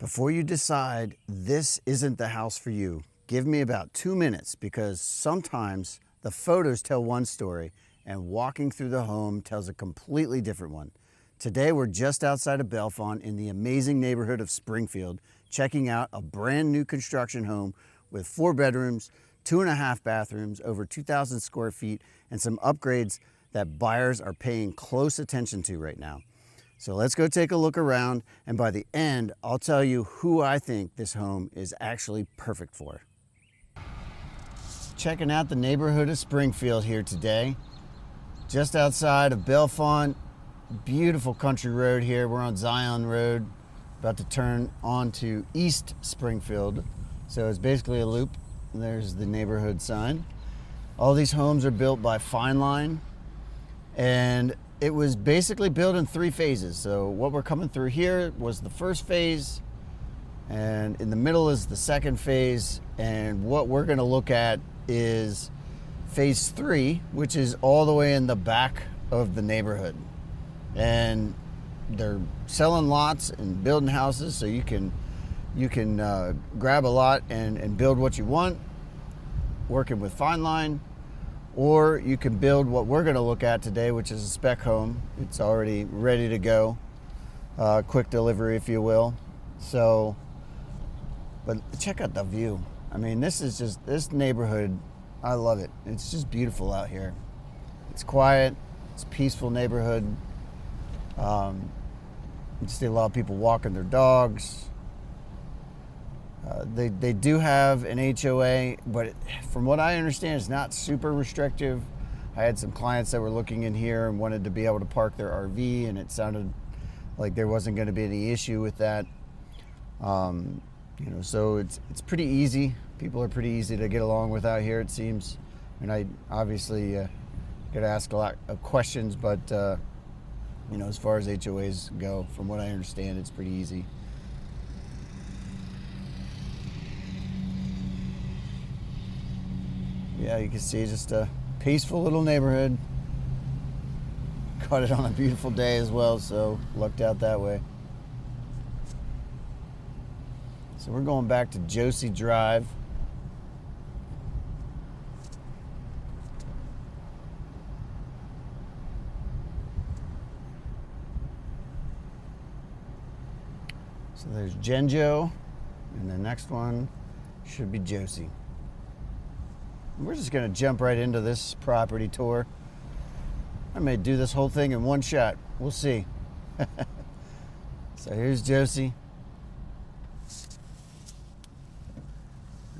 Before you decide this isn't the house for you, give me about 2 minutes, because sometimes the photos tell one story and walking through the home tells a completely different one. Today we're just outside of Bellefonte in the amazing neighborhood of Springfield, checking out a brand new construction home with 4 bedrooms, 2.5 bathrooms, over 2,000 square feet, and some upgrades that buyers are paying close attention to right now. So let's go take a look around, and by the end, I'll tell you who I think this home is actually perfect for. Checking out the neighborhood of Springfield here today, just outside of Bellefonte. Beautiful country road here. We're on Zion Road, about to turn onto East Springfield. So it's basically a loop. There's the neighborhood sign. All these homes are built by Fine Line, and it was basically built in 3 phases. So what we're coming through here was the first phase, and in the middle is the second phase, and what we're going to look at is phase 3, which is all the way in the back of the neighborhood. And they're selling lots and building houses, so you can grab a lot and build what you want, working with Fine Line, or you can build what we're going to look at today, which is a spec home. It's already ready to go, quick delivery, if you will. So, but check out the view. I mean, this neighborhood, I love it. It's just beautiful out here. It's quiet. It's a peaceful neighborhood. You see a lot of people walking their dogs. They do have an HOA, but from what I understand, it's not super restrictive. I had some clients that were looking in here and wanted to be able to park their RV, and it sounded like there wasn't going to be any issue with that. So it's pretty easy. People are pretty easy to get along with out here, it seems. And I obviously get to ask a lot of questions, but as far as HOAs go, from what I understand, it's pretty easy. Yeah, you can see just a peaceful little neighborhood. Caught it on a beautiful day as well, so lucked out that way. So we're going back to Josie Drive. So there's Genjo, and the next one should be Josie. We're just going to jump right into this property tour. I may do this whole thing in one shot. We'll see. So here's Josie.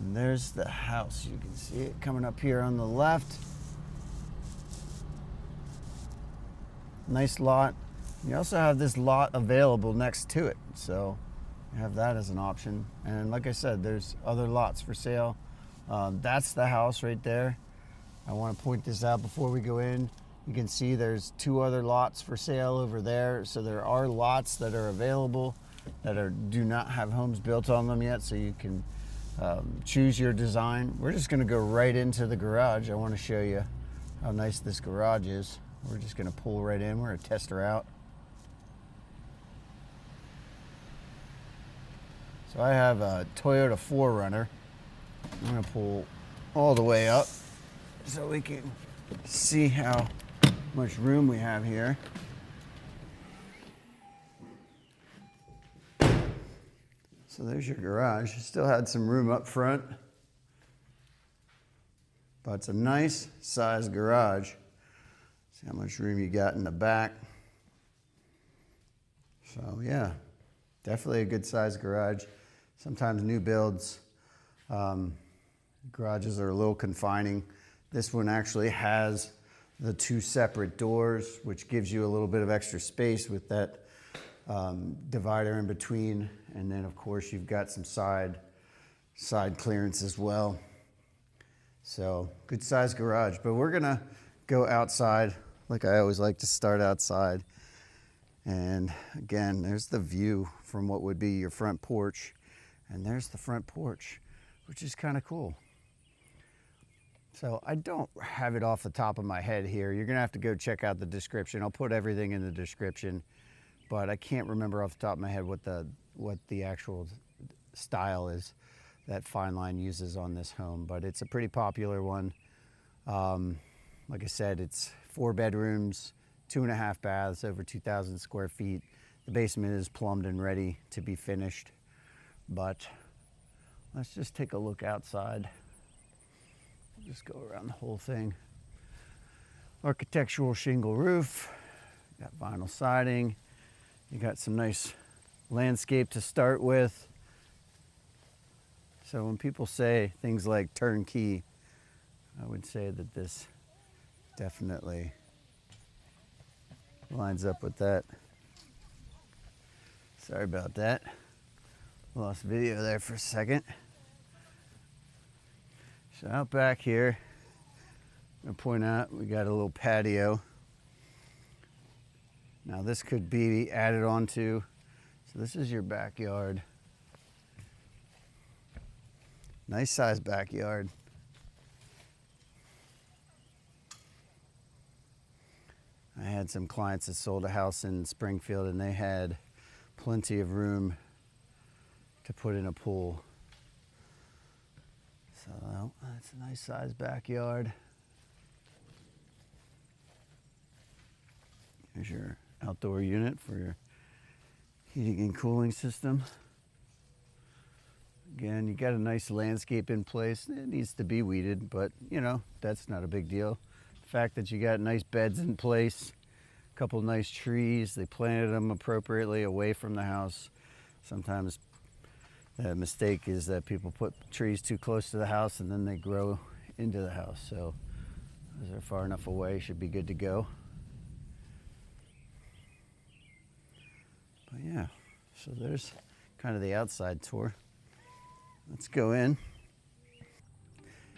And there's the house. You can see it coming up here on the left. Nice lot. You also have this lot available next to it, so you have that as an option. And like I said, there's other lots for sale. That's the house right there. I want to point this out before we go in. You can see there's 2 other lots for sale over there. So there are lots that are available that do not have homes built on them yet, so you can choose your design. We're just going to go right into the garage. I want to show you how nice this garage is. We're just going to pull right in. We're going to test her out. So I have a Toyota 4Runner. I'm going to pull all the way up so we can see how much room we have here. So there's your garage. Still had some room up front, but it's a nice sized garage. See how much room you got in the back. So yeah, definitely a good sized garage. Sometimes new builds, garages are a little confining. This one actually has the 2 separate doors, which gives you a little bit of extra space with that divider in between. And then of course you've got some side clearance as well. So good sized garage, but we're gonna go outside. Like I always like to start outside. And again, there's the view from what would be your front porch. And there's the front porch, which is kind of cool. So I don't have it off the top of my head here. You're gonna have to go check out the description. I'll put everything in the description, but I can't remember off the top of my head what the what the actual style is that Fine Line uses on this home, but it's a pretty popular one. Like I said, it's 4 bedrooms, 2.5 baths, over 2,000 square feet. The basement is plumbed and ready to be finished, but let's just take a look outside. Just go around the whole thing. Architectural shingle roof, got vinyl siding. You got some nice landscape to start with. So when people say things like turnkey, I would say that this definitely lines up with that. Sorry about that. Lost video there for a second. So out back here, I'm gonna point out we got a little patio. Now this could be added onto, so this is your backyard. Nice sized backyard. I had some clients that sold a house in Springfield and they had plenty of room to put in a pool. So that's a nice sized backyard. Here's your outdoor unit for your heating and cooling system. Again, you got a nice landscape in place. It needs to be weeded, but you know, that's not a big deal. The fact that you got nice beds in place, a couple nice trees, they planted them appropriately away from the house. Sometimes the mistake is that people put trees too close to the house and then they grow into the house. So those are far enough away, should be good to go. But yeah, so there's kind of the outside tour. Let's go in.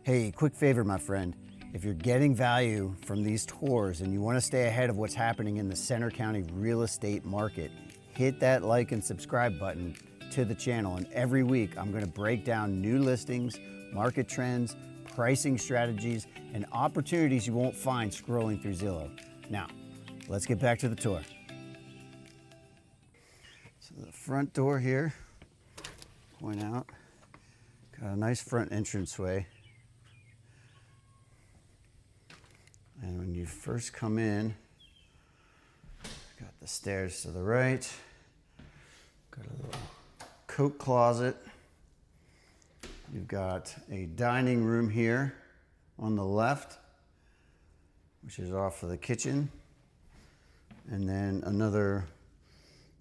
Hey, quick favor, my friend. If you're getting value from these tours and you want to stay ahead of what's happening in the Center County real estate market, hit that like and subscribe button to the channel. And every week I'm going to break down new listings, market trends, pricing strategies, and opportunities you won't find scrolling through Zillow. Now, let's get back to the tour. So the front door here, point out, got a nice front entranceway. And when you first come in, got the stairs to the right, got a little coat closet. You've got a dining room here on the left, which is off of the kitchen. And then another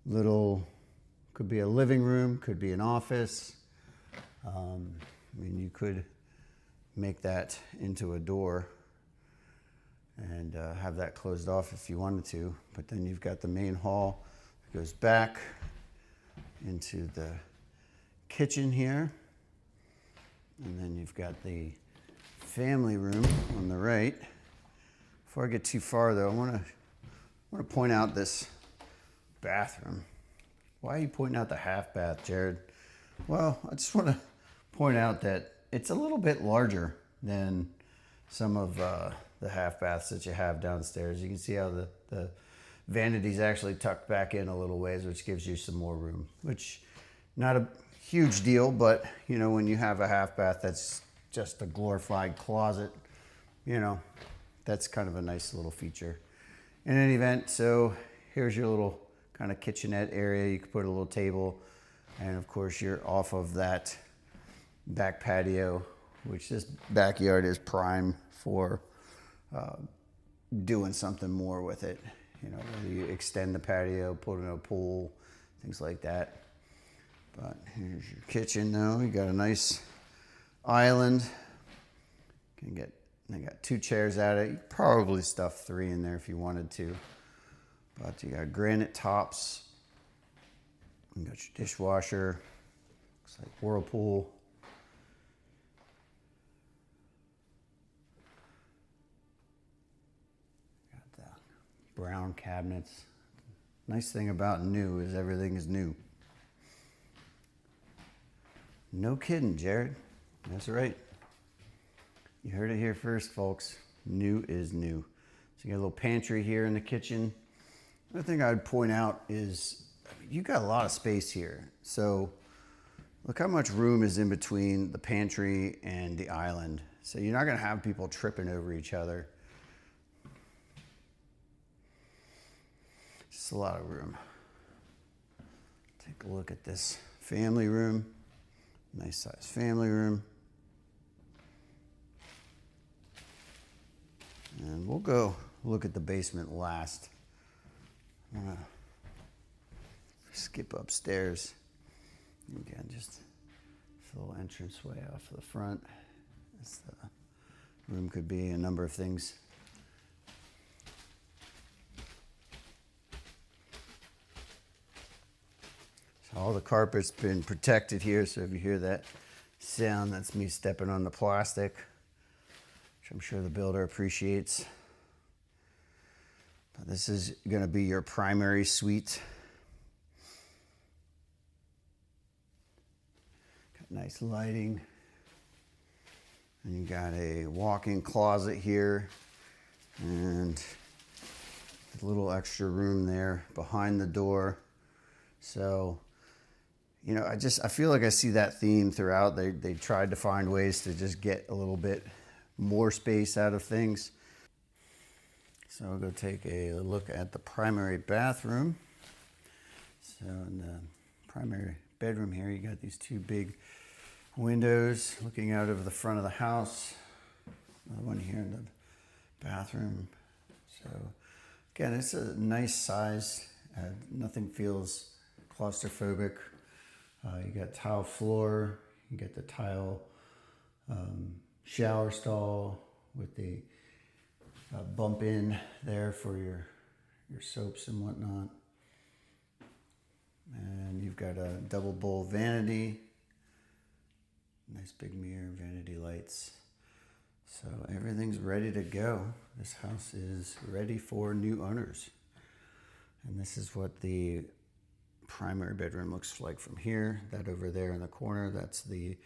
little, could be a living room, could be an office. I mean, you could make that into a door and have that closed off if you wanted to. But then you've got the main hall that goes back into the kitchen here. And then you've got the family room on the right. Before I get too far though, I want to point out this bathroom. Why are you pointing out the half bath, Jared? Well, I just want to point out that it's a little bit larger than some of the half baths that you have downstairs. You can see how the vanity's actually tucked back in a little ways, which gives you some more room, which not a huge deal, but you know, when you have a half bath that's just a glorified closet, you know, that's kind of a nice little feature. In any event, so here's your little kind of kitchenette area. You could put a little table, and of course you're off of that back patio, which this backyard is prime for doing something more with it. You know, whether you extend the patio, put in a pool, things like that. But here's your kitchen now. You got a nice island. They got 2 chairs at it. You could probably stuff 3 in there if you wanted to. But you got granite tops. You got your dishwasher. Looks like Whirlpool. Got the brown cabinets. Nice thing about new is everything is new. No kidding, Jared. That's right. You heard it here first, folks. New is new. So you got a little pantry here in the kitchen. Another thing I'd point out is, I mean, you got a lot of space here. So look how much room is in between the pantry and the island. So you're not gonna have people tripping over each other. Just a lot of room. Take a look at this family room. Nice size family room. And we'll go look at the basement last. I'm gonna skip upstairs. Again, just a little entranceway off the front. The room could be a number of things. So all the carpet's been protected here, so if you hear that sound, that's me stepping on the plastic, which I'm sure the builder appreciates. But this is going to be your primary suite. Got nice lighting. And you got a walk-in closet here and a little extra room there behind the door. So, you know, I feel like I see that theme throughout. They tried to find ways to just get a little bit more space out of things. So I'll go take a look at the primary bathroom. So in the primary bedroom here, you got these two big windows looking out over the front of the house. Another one here in the bathroom. So again, it's a nice size. Nothing feels claustrophobic. You got tile floor. You get the tile shower stall with the bump in there for your soaps and whatnot. And you've got a double bowl vanity. Nice big mirror, vanity lights. So everything's ready to go. This house is ready for new owners. And this is what the primary bedroom looks like from here. That over there in the corner, that's the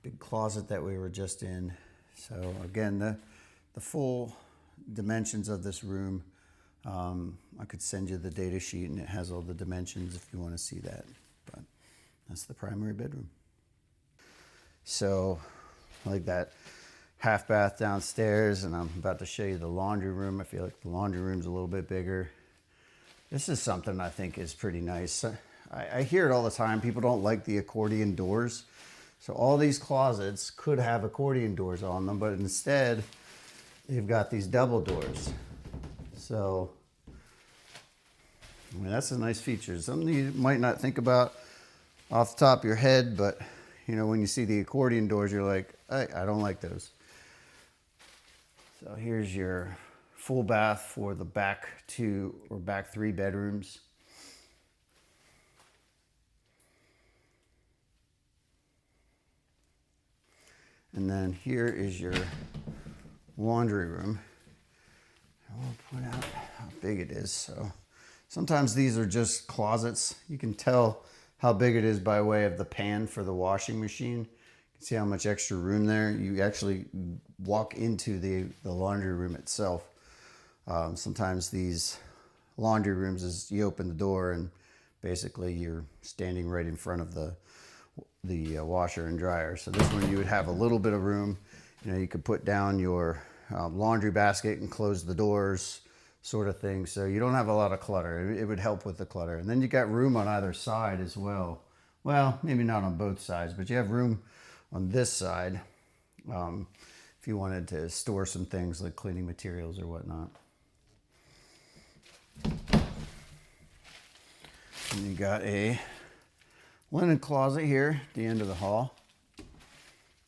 big closet that we were just in. So again, the full dimensions of this room, I could send you the data sheet and it has all the dimensions if you want to see that. But that's the primary bedroom. So like that half bath downstairs, and I'm about to show you the laundry room. I feel like the laundry room's a little bit bigger. This is something I think is pretty nice. I hear it all the time. People don't like the accordion doors. So all these closets could have accordion doors on them, but instead they've got these double doors. So, I mean, that's a nice feature. Something you might not think about off the top of your head, but you know, when you see the accordion doors, you're like, I don't like those. So here's your full bath for the back 2 or back 3 bedrooms. And then here is your laundry room. I will point out how big it is. So sometimes these are just closets. You can tell how big it is by way of the pan for the washing machine. You can see how much extra room there. You actually walk into the laundry room itself. Sometimes these laundry rooms is you open the door and basically you're standing right in front of the washer and dryer. So this one you would have a little bit of room. You know, you could put down your laundry basket and close the doors, sort of thing. So you don't have a lot of clutter. It would help with the clutter. And then you got room on either side as well. Well, maybe not on both sides, but you have room on this side if you wanted to store some things like cleaning materials or whatnot. And you got a linen closet here at the end of the hall.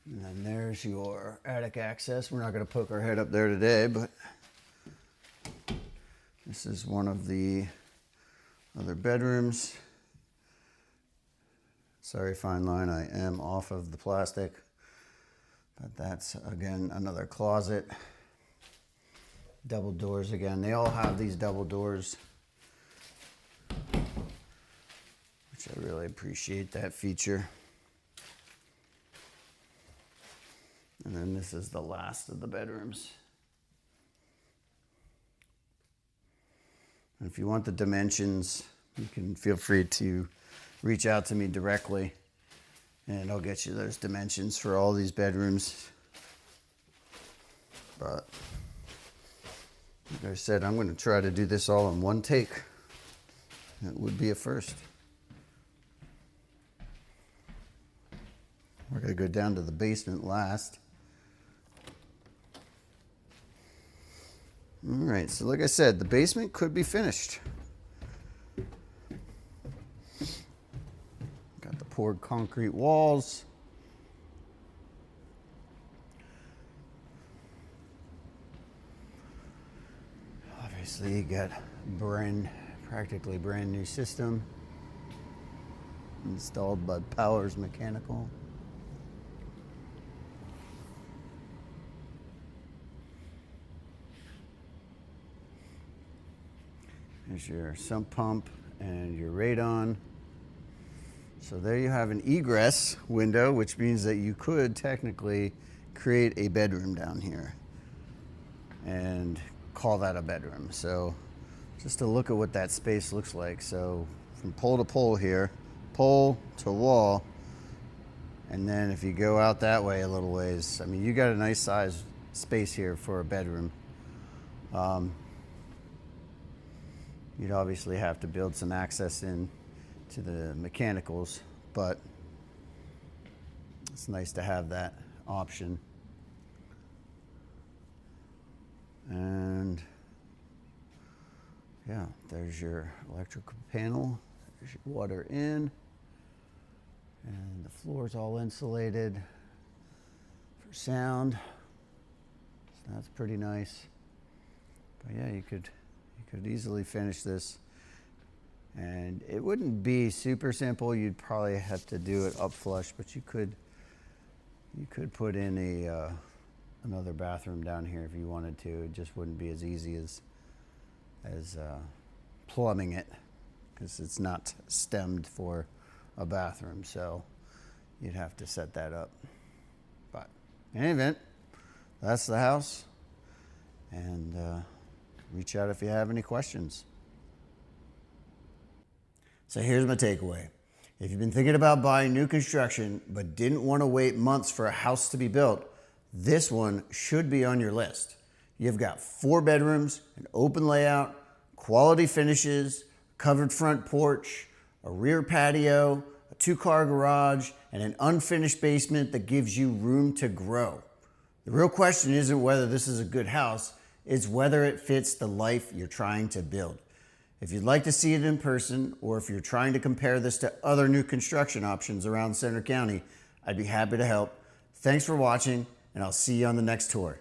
And then there's your attic access. We're not going to poke our head up there today, but this is one of the other bedrooms. Sorry, fine line, I am off of the plastic. But that's, again, another closet. Double doors again. They all have these double doors, which I really appreciate that feature. And then this is the last of the bedrooms. And if you want the dimensions, you can feel free to reach out to me directly and I'll get you those dimensions for all these bedrooms. But like I said, I'm going to try to do this all in one take. That would be a first. We're going to go down to the basement last. All right, so like I said, the basement could be finished. Got the poured concrete walls. Obviously, you got practically brand new system installed by Powers Mechanical. There's your sump pump and your radon. So there you have an egress window, which means that you could technically create a bedroom down here and call that a bedroom. So just to look at what that space looks like. So from pole to pole here, pole to wall, and then if you go out that way a little ways, I mean, you got a nice size space here for a bedroom. You'd obviously have to build some access in to the mechanicals, but it's nice to have that option. And yeah, there's your electrical panel. There's your water in. And the floor's all insulated for sound. So that's pretty nice. But yeah, you could easily finish this. And it wouldn't be super simple. You'd probably have to do it up flush, but you could put in another bathroom down here if you wanted to. It just wouldn't be as easy as plumbing it, because it's not stemmed for a bathroom. So you'd have to set that up. But in any event, that's the house. And reach out if you have any questions. So here's my takeaway. If you've been thinking about buying new construction but didn't want to wait months for a house to be built, this one should be on your list. You've got 4 bedrooms, an open layout, quality finishes, covered front porch, a rear patio, a 2-car garage, and an unfinished basement that gives you room to grow. The real question isn't whether this is a good house, it's whether it fits the life you're trying to build. If you'd like to see it in person, or if you're trying to compare this to other new construction options around Center County, I'd be happy to help. Thanks for watching, and I'll see you on the next tour.